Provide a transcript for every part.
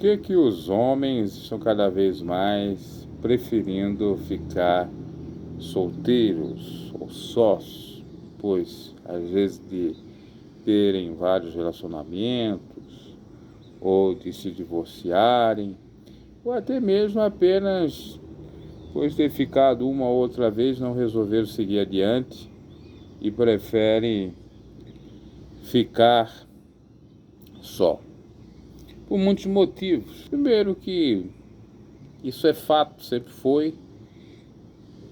Que os homens estão cada vez mais preferindo ficar solteiros ou sós, pois às vezes de terem vários relacionamentos ou de se divorciarem, ou até mesmo apenas pois ter ficado uma ou outra vez não resolveram seguir adiante e preferem ficar só. Por muitos motivos. Primeiro que isso é fato, sempre foi,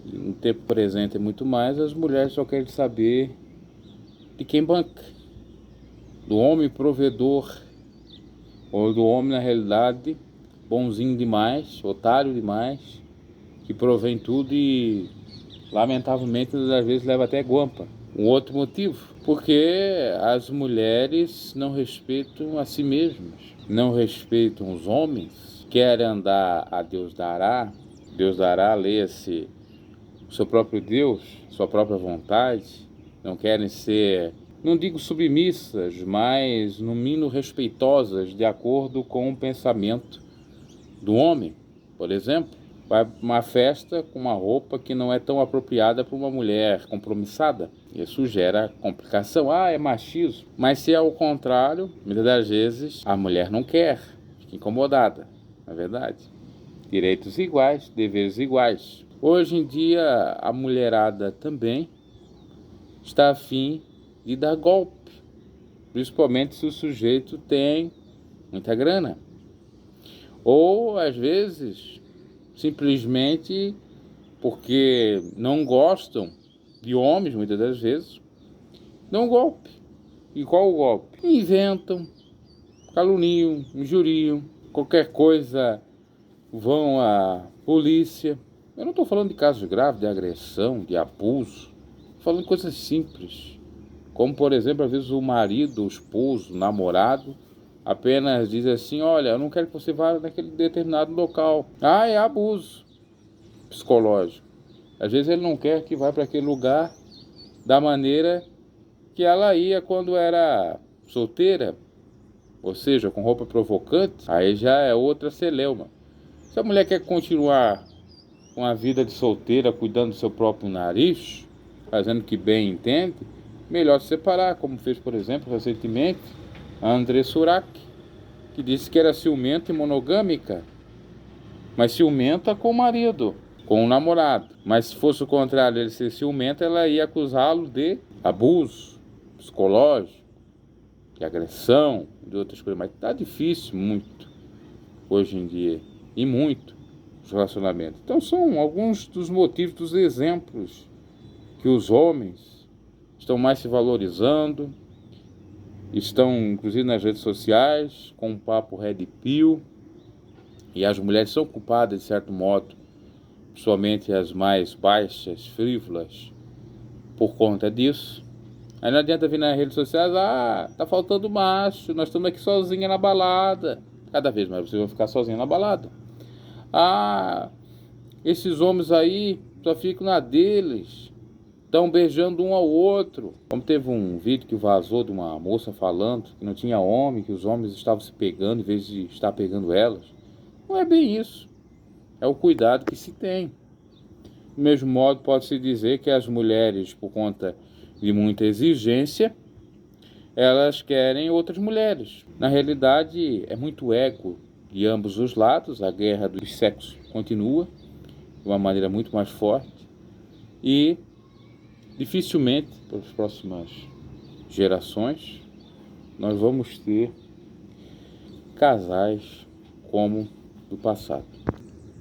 e no tempo presente é muito mais, as mulheres só querem saber de quem banca. Do homem provedor, ou do homem, na realidade, bonzinho demais, otário demais, que provém tudo e, lamentavelmente, às vezes leva até guampa. Um outro motivo, porque as mulheres não respeitam a si mesmas, não respeitam os homens, querem andar a Deus dará, leia-se, o seu próprio Deus, sua própria vontade, não querem ser, não digo submissas, mas no mínimo respeitosas, de acordo com o pensamento do homem. Por exemplo, vai para uma festa com uma roupa que não é tão apropriada para uma mulher compromissada. Isso gera complicação. Ah, é machismo. Mas se é o contrário, muitas das vezes a mulher não quer, fica incomodada, não é verdade? Direitos iguais, deveres iguais. Hoje em dia a mulherada também está afim de dar golpe, principalmente se o sujeito tem muita grana. Ou às vezes simplesmente porque não gostam de homens, muitas das vezes, dão um golpe. E qual o golpe? Inventam, caluniam, injuriam, qualquer coisa vão à polícia. Eu não estou falando de casos graves, de agressão, de abuso, estou falando de coisas simples, como por exemplo, às vezes o marido, o esposo, o namorado, apenas diz assim: olha, eu não quero que você vá naquele determinado local. Ah, é abuso psicológico. Às vezes ele não quer que vá para aquele lugar da maneira que ela ia quando era solteira, ou seja, com roupa provocante, aí já é outra celeuma. Se a mulher quer continuar com a vida de solteira, cuidando do seu próprio nariz, fazendo o que bem entende, melhor se separar, como fez, por exemplo, recentemente a André Surak, que disse que era ciumenta e monogâmica, mas ciumenta com o marido, com o namorado. Mas se fosse o contrário, ele ser ciumento, ela ia acusá-lo de abuso psicológico, de agressão, de outras coisas. Mas tá difícil muito hoje em dia, e muito, os relacionamentos. Então são alguns dos motivos, dos exemplos que os homens estão mais se valorizando, estão inclusive nas redes sociais, com um papo red pill, e as mulheres são culpadas de certo modo, somente as mais baixas, frívolas, por conta disso. Aí não adianta vir nas redes sociais: ah, tá faltando macho, nós estamos aqui sozinha na balada. Cada vez mais vocês vão ficar sozinhos na balada. Ah, esses homens aí só ficam na deles, estão beijando um ao outro. Como teve um vídeo que vazou de uma moça falando que não tinha homem, que os homens estavam se pegando em vez de estar pegando elas. Não é bem isso. É o cuidado que se tem. Do mesmo modo, pode-se dizer que as mulheres, por conta de muita exigência, elas querem outras mulheres. Na realidade, é muito ego de ambos os lados. A guerra dos sexos continua de uma maneira muito mais forte e dificilmente, para as próximas gerações, nós vamos ter casais como do passado.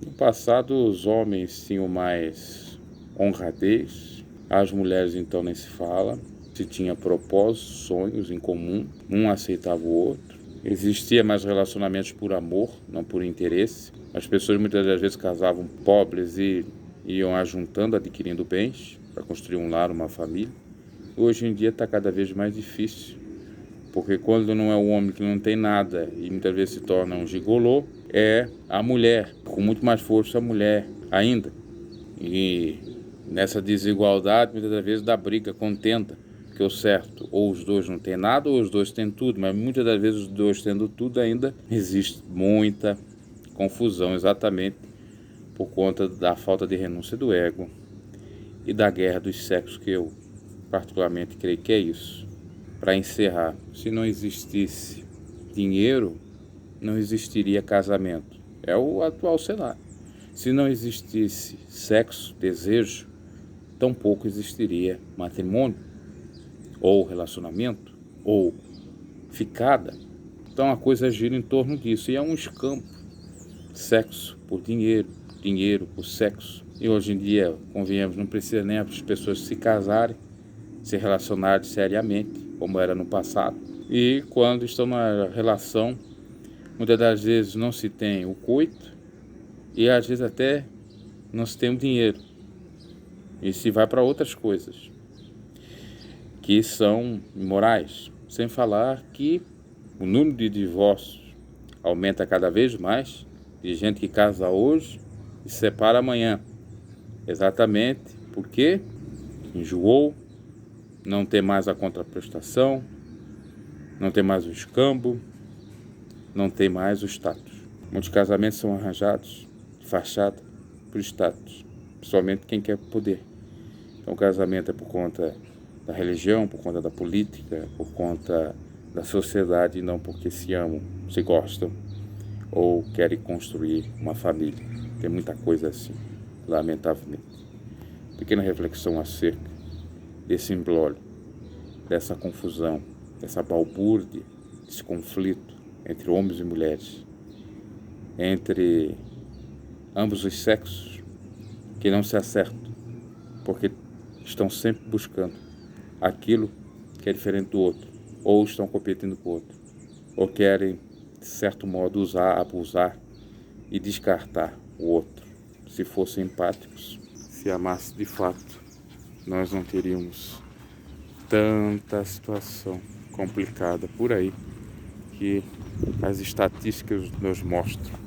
No passado, os homens tinham mais honradez, as mulheres então nem se fala, se tinha propósitos, sonhos em comum, um aceitava o outro, existia mais relacionamentos por amor, não por interesse. As pessoas muitas das vezes casavam pobres e iam ajuntando, adquirindo bens para construir um lar, uma família. Hoje em dia está cada vez mais difícil, porque quando não é o homem que não tem nada e muitas vezes se torna um gigolô, é a mulher, com muito mais força a mulher ainda. E nessa desigualdade, muitas das vezes dá briga, contenda. Porque o certo, ou os dois não têm nada, ou os dois têm tudo, mas muitas das vezes os dois tendo tudo ainda existe muita confusão, exatamente por conta da falta de renúncia do ego e da guerra dos sexos, que eu particularmente creio que é isso. Para encerrar, se não existisse dinheiro, não existiria casamento. É o atual cenário. Se não existisse sexo, desejo, tampouco existiria matrimônio, ou relacionamento, ou ficada. Então a coisa gira em torno disso, e é um escampo. Sexo por dinheiro, dinheiro por sexo. E hoje em dia, convenhamos, não precisa nem as pessoas se casarem, se relacionarem seriamente, como era no passado. E quando estão na relação, muitas das vezes não se tem o coito, e às vezes até não se tem o dinheiro. E se vai para outras coisas que são imorais. Sem falar que o número de divórcios aumenta cada vez mais, de gente que casa hoje e se separa amanhã. Exatamente porque enjoou, não tem mais a contraprestação, não tem mais o escambo, não tem mais o status. Muitos casamentos são arranjados de fachada por status, principalmente quem quer poder. Então o casamento é por conta da religião, por conta da política, por conta da sociedade, e não porque se amam, se gostam ou querem construir uma família. Tem muita coisa assim, lamentavelmente. Pequena reflexão acerca desse imbróglio, dessa confusão, dessa balbúrdia, desse conflito entre homens e mulheres, entre ambos os sexos, que não se acertam, porque estão sempre buscando aquilo que é diferente do outro, ou estão competindo com o outro, ou querem, de certo modo, usar, abusar e descartar o outro. Se fossem empáticos, se amasse de fato, nós não teríamos tanta situação complicada por aí que as estatísticas nos mostram.